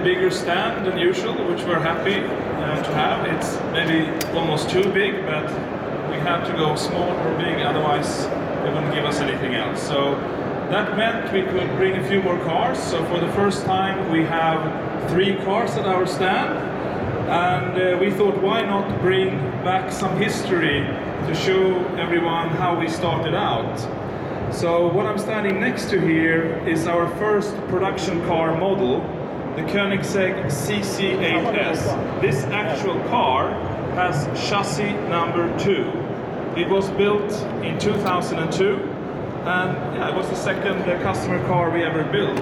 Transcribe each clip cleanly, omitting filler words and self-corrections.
bigger stand than usual, which we're happy to have. It's maybe almost too big, but we had to go small or big, otherwise they wouldn't give us anything else. So that meant we could bring a few more cars. So for the first time we have 3 cars at our stand, and we thought, why not bring back some history to show everyone how we started out. So what I'm standing next to here is our first production car model, the Koenigsegg CC8S. This actual car has chassis number 2. It was built in 2002, and yeah, it was the second customer car we ever built.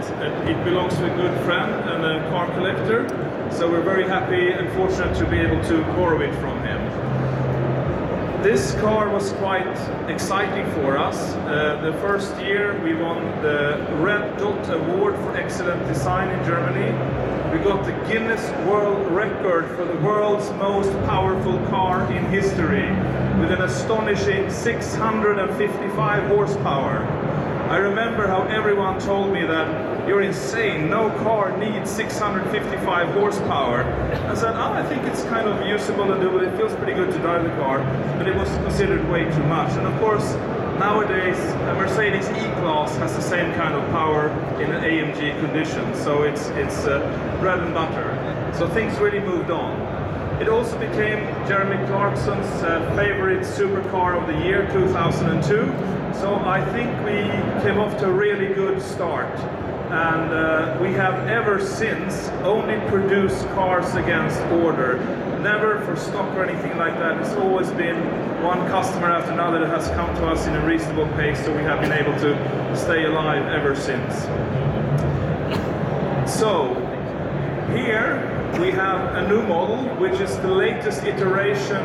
It belongs to a good friend and a car collector, so we're very happy and fortunate to be able to borrow it from him. This car was quite exciting for us. The first year we won the Red Dot Award for Excellent Design in Germany. We got the Guinness World Record for the world's most powerful car in history, with an astonishing 655 horsepower. I remember how everyone told me that you're insane, no car needs 655 horsepower. I said, oh, I think it's kind of usable and doable, it feels pretty good to drive the car, but it was considered way too much. And of course, nowadays, a Mercedes E-Class has the same kind of power in an AMG condition, so it's bread and butter. So things really moved on. It also became Jeremy Clarkson's favorite supercar of the year, 2002. So I think we came off to a really good start. And we have ever since only produced cars against order. Never for stock or anything like that. It's always been one customer after another that has come to us in a reasonable pace, so we have been able to stay alive ever since. So, here we have a new model, which is the latest iteration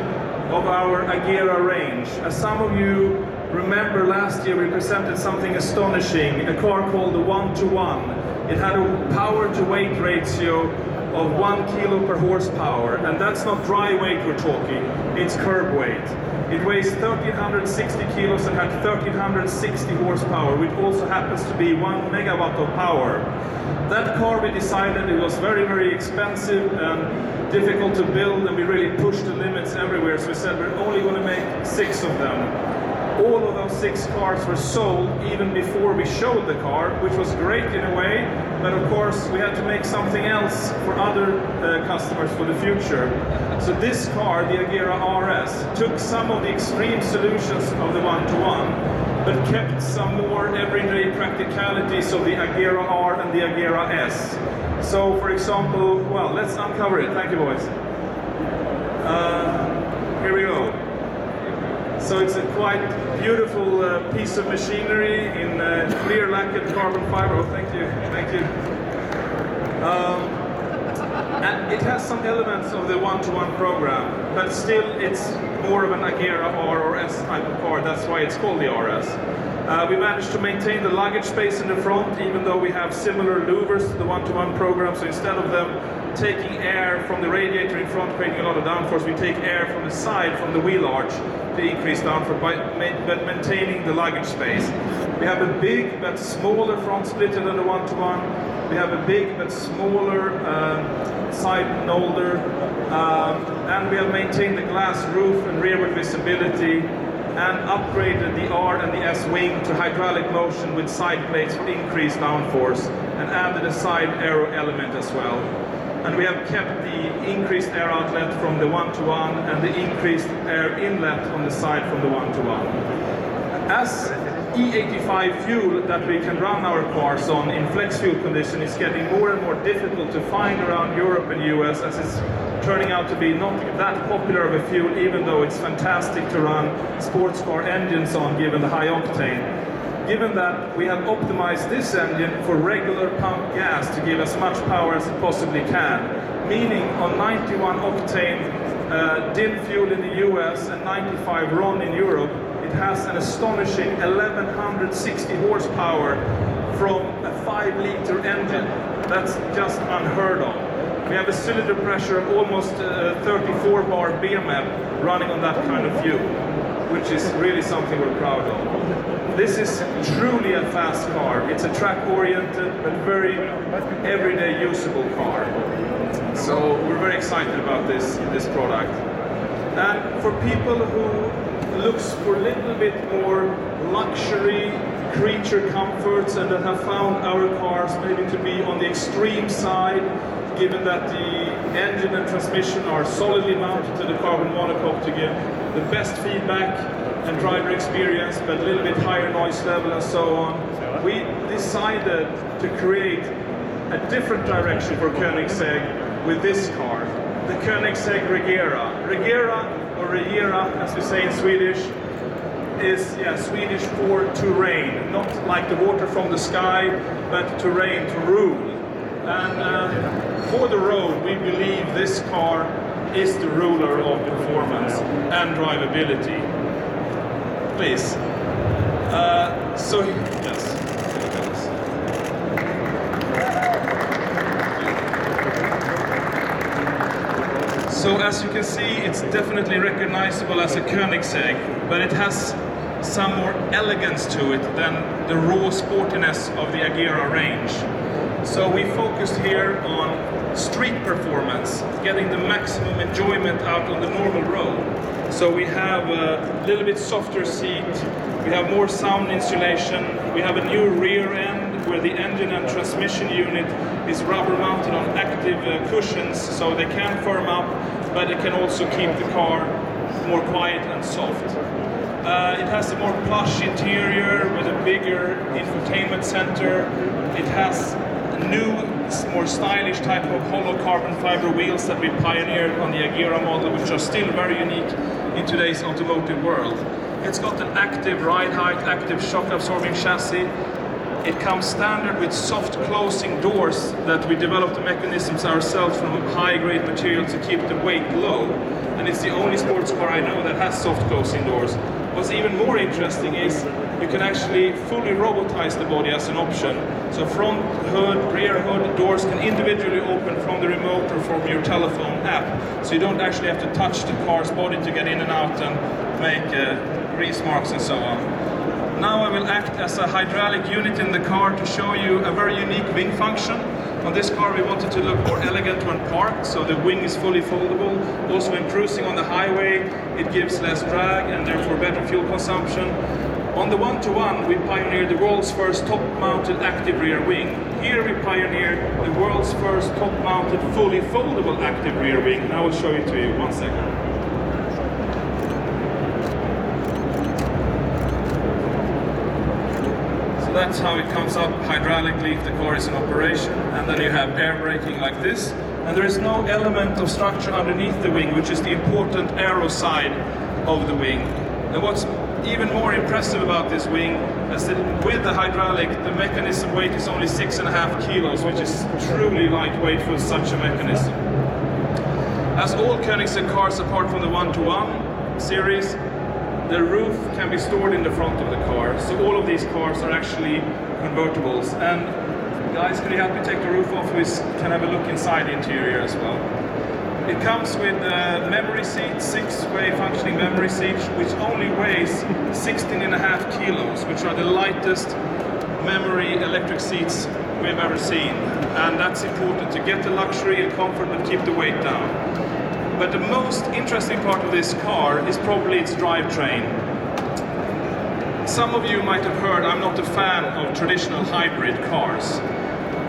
of our Agera range. As some of you remember, last year we presented something astonishing, a car called the 1:1. It had a power-to-weight ratio of 1 kilo per horsepower, and that's not dry weight we're talking, it's curb weight. It weighs 1,360 kilos and had 1,360 horsepower, which also happens to be 1 megawatt of power. That car, we decided it was very, very expensive and difficult to build, and we really pushed the limits everywhere, so we said we're only going to make 6 of them. All of those 6 cars were sold even before we showed the car, which was great in a way, but of course we had to make something else for other customers for the future. So this car, the Agera RS, took some of the extreme solutions of the 1:1, but kept some more everyday practicalities of the Agera R and the Agera S. So for example, well, let's uncover it. Thank you, boys. Here we go. So it's a quite beautiful piece of machinery in clear lacquered carbon fiber. Oh, thank you, thank you. And it has some elements of the 1:1 program, but still it's more of an Agera R or S type of car. That's why it's called the RS. We managed to maintain the luggage space in the front, even though we have similar louvers to the 1:1 program. So instead of them taking air from the radiator in front, creating a lot of downforce, we take air from the side, from the wheel arch, to increase downforce, but maintaining the luggage space. We have a big but smaller front splitter than the 1:1. We have a big but smaller side nolder, and we have maintained the glass roof and rearward visibility, and upgraded the R and the S wing to hydraulic motion with side plates for increased downforce, and added a side aero element as well. And we have kept the increased air outlet from the 1:1 and the increased air inlet on the side from the 1:1. As E85 fuel that we can run our cars on in flex fuel condition is getting more and more difficult to find around Europe and US, as it's turning out to be not that popular of a fuel, even though it's fantastic to run sports car engines on given the high octane. Given that we have optimized this engine for regular pump gas to give as much power as it possibly can, meaning on 91 octane DIN fuel in the US and 95 RON in Europe, it has an astonishing 1160 horsepower from a 5-liter engine. That's just unheard of. We have a cylinder pressure of almost 34 bar BMF running on that kind of fuel, which is really something we're proud of. This is truly a fast car. It's a track-oriented but very everyday usable car. excited about this product. And for people who looks for a little bit more luxury, creature comforts, and that have found our cars maybe to be on the extreme side, given that the engine and transmission are solidly mounted to the carbon monocoque to give the best feedback and driver experience, but a little bit higher noise level and so on, we decided to create a different direction for Koenigsegg with this car, the Koenigsegg Regera. Regera, or Regera as we say in Swedish, is Swedish for to reign, not like the water from the sky, but to reign, to rule. And for the road, we believe this car is the ruler of performance and drivability. Please. Yes. So as you can see, it's definitely recognizable as a Koenigsegg, but it has some more elegance to it than the raw sportiness of the Agera range. So we focused here on street performance, getting the maximum enjoyment out on the normal road. So we have a little bit softer seat, we have more sound insulation, we have a new rear end where the engine and transmission unit is rubber mounted on active cushions, so they can firm up, but it can also keep the car more quiet and soft. It has a more plush interior with a bigger infotainment center. It has new, more stylish type of hollow carbon fiber wheels that we pioneered on the Agera model, which are still very unique in today's automotive world. It's got an active ride height, active shock absorbing chassis. It comes standard with soft closing doors that we developed the mechanisms ourselves from high grade material to keep the weight low. And it's the only sports car I know that has soft closing doors. What's even more interesting is you can actually fully robotize the body as an option. So front hood, rear hood, doors can individually open from the remote or from your telephone app. So you don't actually have to touch the car's body to get in and out and make grease marks and so on. Now I will act as a hydraulic unit in the car to show you a very unique wing function. On this car we wanted to look more elegant when parked, so the wing is fully foldable. Also when cruising on the highway, it gives less drag and therefore better fuel consumption. On the 1-to-1, we pioneered the world's first top-mounted active rear wing. Here we pioneered the world's first top-mounted fully foldable active rear wing. And I will show it to you, 1 second. That's how it comes up hydraulically if the car is in operation, and then you have air braking like this, and there is no element of structure underneath the wing, which is the important aero side of the wing. And what's even more impressive about this wing is that with the hydraulic, the mechanism weight is only 6.5 kilos, which is truly lightweight for such a mechanism. As all Koenigsegg cars apart from the 1-to-1 series, the roof can be stored in the front of the car, so all of these cars are actually convertibles. And guys, can you help me take the roof off? We can have a look inside the interior as well. It comes with memory seats, 6-way functioning memory seats, which only weighs 16.5 kilos, which are the lightest memory electric seats we've ever seen. And that's important to get the luxury and comfort but keep the weight down. But the most interesting part of this car is probably its drivetrain. Some of you might have heard I'm not a fan of traditional hybrid cars.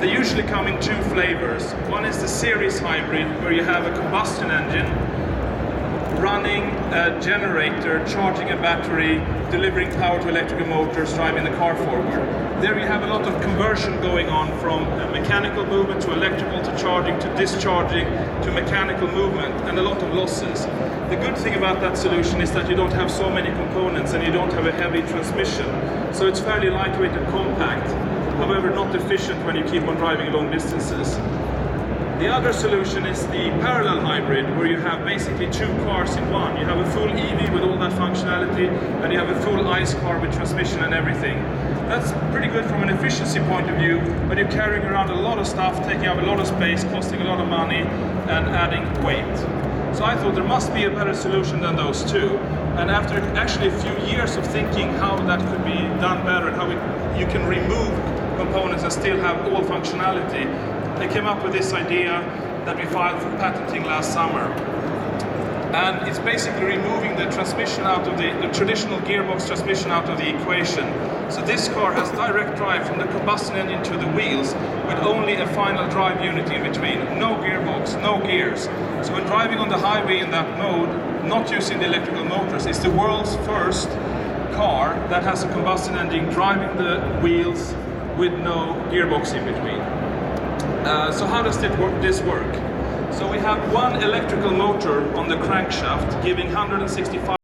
They usually come in two flavors. One is the series hybrid, where you have a combustion engine running a generator, charging a battery, delivering power to electrical motors, driving the car forward. There you have a lot of conversion going on from mechanical movement to electrical to charging to discharging to mechanical movement, and a lot of losses. The good thing about that solution is that you don't have so many components and you don't have a heavy transmission. So it's fairly lightweight and compact, however not efficient when you keep on driving long distances. The other solution is the parallel hybrid, where you have basically two cars in one. You have a full EV with all that functionality, and you have a full ICE car with transmission and everything. That's pretty good from an efficiency point of view, but you're carrying around a lot of stuff, taking up a lot of space, costing a lot of money, and adding weight. So I thought there must be a better solution than those two. And after actually a few years of thinking how that could be done better and how you can remove components and still have all functionality, they came up with this idea that we filed for patenting last summer. And it's basically removing the transmission out of the traditional gearbox transmission out of the equation. So this car has direct drive from the combustion engine to the wheels with only a final drive unit in between. No gearbox, no gears. So when driving on the highway in that mode, not using the electrical motors, it's the world's first car that has a combustion engine driving the wheels with no gearbox in between. So how does this work? So we have one electrical motor on the crankshaft giving 165